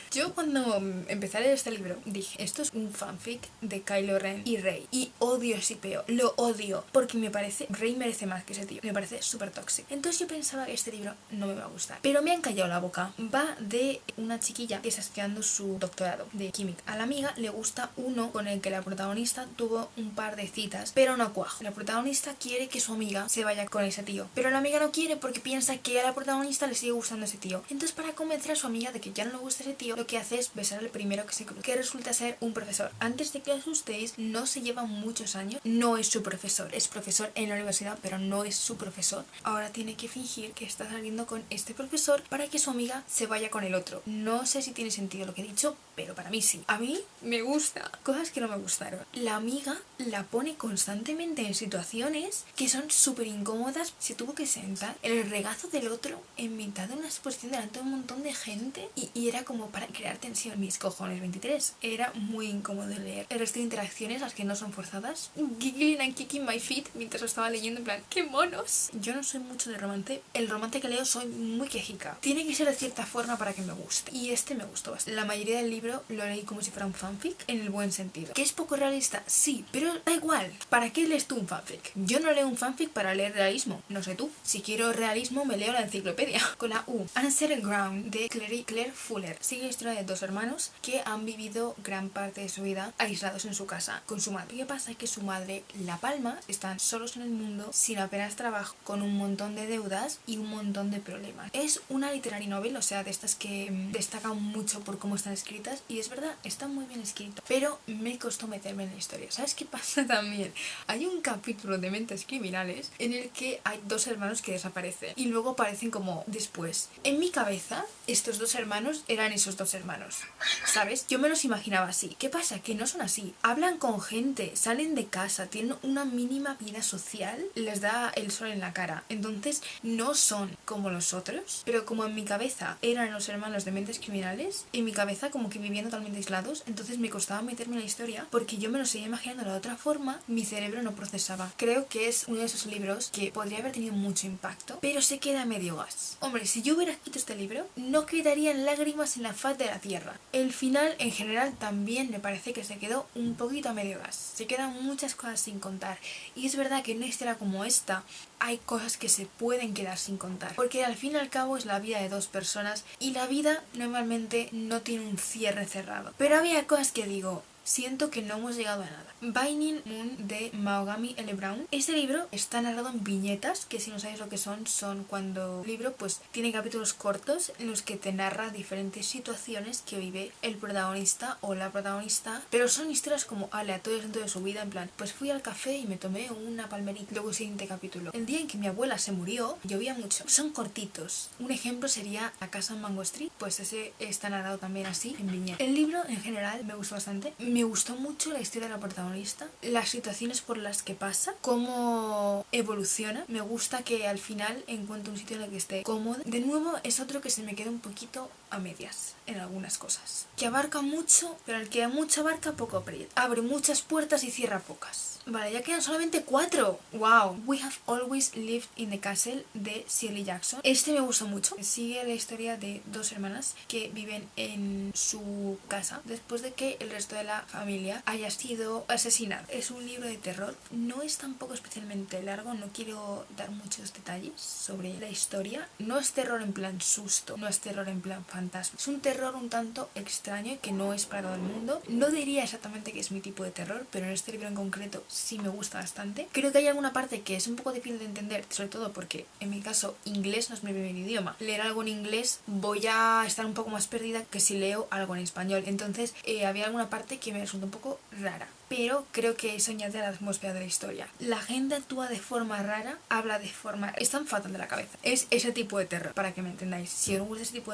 yo cuando empecé a leer este libro dije, esto es un fanfic de Kylo Ren y Rey, y odio ese peo, lo odio, porque me parece, Rey merece más que ese tío, me parece súper tóxico. Entonces yo pensaba que este libro no me va a gustar, pero me han callado la boca. Va de una chiquilla que está estudiando su doctorado de química. A la amiga le gusta uno con el que la protagonista tuvo un par de citas, pero no cuajo. La protagonista quiere que su amiga se vaya con ese tío, pero la amiga no quiere porque piensa que a la protagonista le sigue gustando ese tío. Entonces, para convencer a su amiga de que ya no le gusta ese tío, lo que hace es besar al primero que se cruza, que resulta ser un profesor. Antes de que os asustéis, no se llevan muchos años, no es su profesor, es profesor en la universidad, pero no es su profesor. Ahora tiene que fingir que está saliendo con este profesor para que su amiga se vaya con el otro. No sé si tiene sentido lo que he dicho, pero para mí sí. A mí me gusta. Cosas que no me gustaron. La amiga la pone constantemente en situaciones que son súper incómodas. Se tuvo que sentar en el regazo del otro en mitad de una exposición delante de un montón de gente y era como, crear tensión. Mis cojones, 23. Era muy incómodo de leer. El resto de interacciones, las que no son forzadas, giggling and kicking my feet mientras lo estaba leyendo, en plan, ¡qué monos! Yo no soy mucho de romance. El romance que leo soy muy quejica. Tiene que ser de cierta forma para que me guste. Y este me gustó bastante. La mayoría del libro lo leí como si fuera un fanfic, en el buen sentido. ¿Que es poco realista? Sí, pero da igual. ¿Para qué lees tú un fanfic? Yo no leo un fanfic para leer realismo. No sé tú. Si quiero realismo, me leo la enciclopedia. Con la U. Unsettled Ground, de Claire Fuller. Sigue la historia de dos hermanos que han vivido gran parte de su vida aislados en su casa con su madre. ¿Qué pasa? Que su madre la palma, están solos en el mundo, sin apenas trabajo, con un montón de deudas y un montón de problemas. Es una literary novel, o sea, de estas que destacan mucho por cómo están escritas, y es verdad, está muy bien escrito, pero me costó meterme en la historia. ¿Sabes qué pasa también? Hay un capítulo de Mentes Criminales en el que hay dos hermanos que desaparecen y luego aparecen como después. En mi cabeza, estos dos hermanos eran esos dos hermanos, ¿sabes? Yo me los imaginaba así. ¿Qué pasa? Que no son así. Hablan con gente, salen de casa, tienen una mínima vida social, les da el sol en la cara. Entonces no son como los otros, pero como en mi cabeza eran los hermanos de Mentes Criminales, en mi cabeza como que vivían totalmente aislados, entonces me costaba meterme en la historia porque yo me lo seguía imaginando de otra forma, mi cerebro no procesaba. Creo que es uno de esos libros que podría haber tenido mucho impacto, pero se queda a medio gas. Hombre, si yo hubiera escrito este libro, no quedarían lágrimas en la faz de la tierra. El final en general también me parece que se quedó un poquito a medio gas. Se quedan muchas cosas sin contar. Y es verdad que en una historia como esta hay cosas que se pueden quedar sin contar. Porque al fin y al cabo es la vida de dos personas y la vida normalmente no tiene un cierre cerrado. Pero había cosas que digo, siento que no hemos llegado a nada. Binding Moon, de Mahogany L. Brown. Este libro está narrado en viñetas, que si no sabéis lo que son cuando el libro pues tiene capítulos cortos en los que te narra diferentes situaciones que vive el protagonista o la protagonista, pero son historias como aleatorias dentro de su vida, en plan, pues fui al café y me tomé una palmerita. Luego el siguiente capítulo, el día en que mi abuela se murió, llovía mucho. Son cortitos. Un ejemplo sería La casa en Mango Street, pues ese está narrado también así en viñetas. El libro en general me gustó bastante. Me gustó mucho la historia de la protagonista, las situaciones por las que pasa, cómo evoluciona. Me gusta que al final encuentre un sitio en el que esté cómoda. De nuevo es otro que se me queda un poquito a medias en algunas cosas. Que abarca mucho, pero el que mucho abarca poco aprieta. Abre muchas puertas y cierra pocas. Vale, ya quedan solamente 4. ¡Wow! We Have Always Lived in the Castle, de Shirley Jackson. Este me gusta mucho. Sigue la historia de dos hermanas que viven en su casa después de que el resto de la familia haya sido asesinado. Es un libro de terror. No es tampoco especialmente largo. No quiero dar muchos detalles sobre la historia. No es terror en plan susto. No es terror en plan fantasma. Es un terror un tanto extraño que no es para todo el mundo. No diría exactamente que es mi tipo de terror, pero en este libro en concreto sí me gusta bastante. Creo que hay alguna parte que es un poco difícil de entender, sobre todo porque en mi caso inglés no es mi primer idioma. Leer algo en inglés voy a estar un poco más perdida que si leo algo en español. Entonces había alguna parte que me resulta un poco rara, pero creo que eso añade a la atmósfera de la historia. La gente actúa de forma rara, habla de forma... están fatal de la cabeza. Es ese tipo de terror, para que me entendáis. Si os gusta ese tipo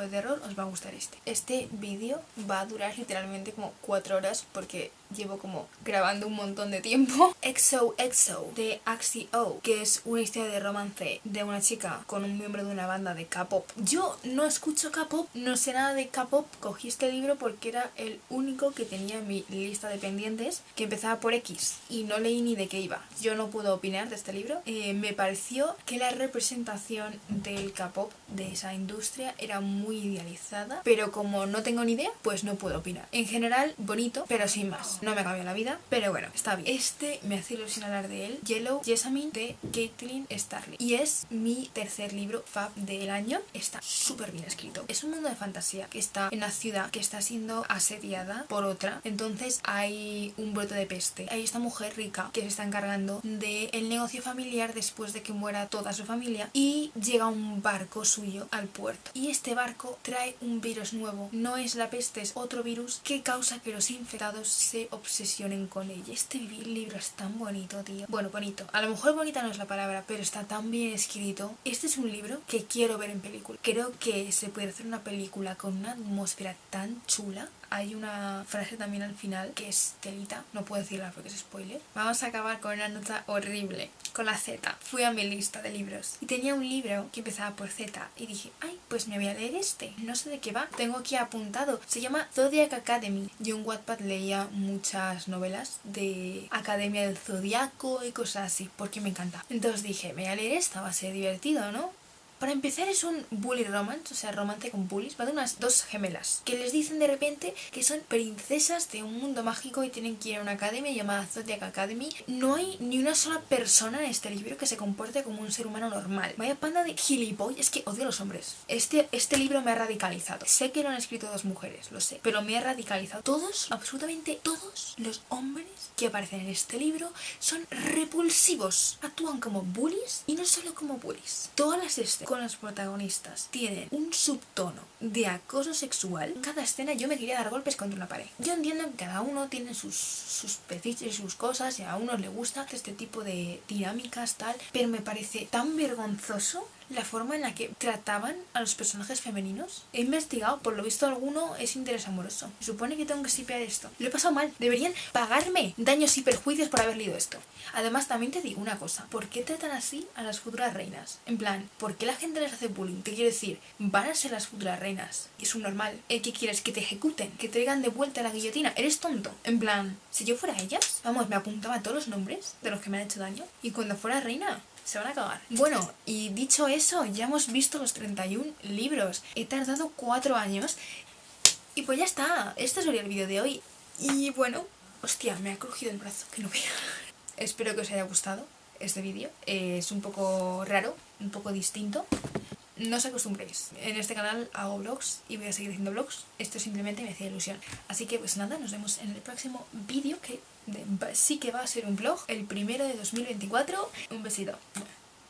de terror, os va a gustar este. Este vídeo va a durar literalmente como 4 horas porque llevo como grabando un montón de tiempo. XOXO, de Axie-O, que es una historia de romance de una chica con un miembro de una banda de K-pop. Yo no escucho K-pop, no sé nada de K-pop. Cogí este libro porque era el único que tenía en mi lista de pendientes, que empezaba por X, y no leí ni de qué iba. Yo no puedo opinar de este libro. Me pareció que la representación del K-pop, de esa industria, era muy idealizada, pero como no tengo ni idea, pues no puedo opinar. En general, bonito, pero sin más. No me cambia la vida, pero bueno, está bien. Este me hace ilusión hablar de él. Yellow Jessamine, de Caitlin Starley, y es mi tercer libro fab del año. Está súper bien escrito. Es un mundo de fantasía que está en una ciudad que está siendo asediada por otra. Entonces hay un brote de peste. Hay esta mujer rica que se está encargando del negocio familiar después de que muera toda su familia, y llega un barco suyo al puerto. Y este barco trae un virus nuevo. No es la peste, es otro virus que causa que los infectados se obsesionen con ella. Este libro es tan bonito, tío. Bueno, bonito. A lo mejor bonita no es la palabra, pero está tan bien escrito. Este es un libro que quiero ver en película. Creo que se puede hacer una película con una atmósfera tan chula. hay una frase también al final que es telita, no puedo decirla porque es spoiler. Vamos a acabar con una nota horrible, con la Z. Fui a mi lista de libros y tenía un libro que empezaba por Z y dije, ay, pues me voy a leer este. No sé de qué va, tengo aquí apuntado. Se llama Zodiac Academy. Yo en Wattpad leía muchas novelas de Academia del Zodiaco y cosas así, porque me encanta. Entonces dije, me voy a leer esta, va a ser divertido, ¿no? Para empezar es un bully romance, o sea, romance con bullies. Va de unas dos gemelas que les dicen de repente que son princesas de un mundo mágico y tienen que ir a una academia llamada Zodiac Academy. No hay ni una sola persona en este libro que se comporte como un ser humano normal. Vaya panda de gilipollas, es que odio a los hombres. Este libro me ha radicalizado. Sé que lo han escrito dos mujeres, lo sé, pero me ha radicalizado. Todos, absolutamente todos los hombres que aparecen en este libro son repulsivos. Actúan como bullies y no solo como bullies. Todas las escenas con los protagonistas tienen un subtono de acoso sexual. En cada escena yo me quería dar golpes contra una pared. Yo entiendo que cada uno tiene sus fetiches y sus cosas y a unos les gusta este tipo de dinámicas tal, pero me parece tan vergonzoso la forma en la que trataban a los personajes femeninos. He investigado, por lo visto alguno es interés amoroso. Se supone que tengo que shipear esto. Lo he pasado mal. Deberían pagarme daños y perjuicios por haber leído esto. Además, también te digo una cosa. ¿Por qué tratan así a las futuras reinas? En plan, ¿por qué la gente les hace bullying? Te quiero decir, van a ser las futuras reinas. Es un normal. ¿Qué quieres? ¿Que te ejecuten? ¿Que te traigan de vuelta a la guillotina? ¿Eres tonto? En plan, si yo fuera ellas, vamos, me apuntaba todos los nombres de los que me han hecho daño. Y cuando fuera reina, se van a cagar. Bueno, y dicho eso, ya hemos visto los 31 libros. He tardado 4 años. Y pues ya está. Este sería el vídeo de hoy. Y bueno, hostia, me ha crujido el brazo, que no vea. Espero que os haya gustado este vídeo. Es un poco raro, un poco distinto. No os acostumbréis. En este canal hago vlogs y voy a seguir haciendo vlogs. Esto simplemente me hacía ilusión. Así que pues nada, nos vemos en el próximo vídeo que sí que va a ser un vlog. El primero de 2024. Un besito.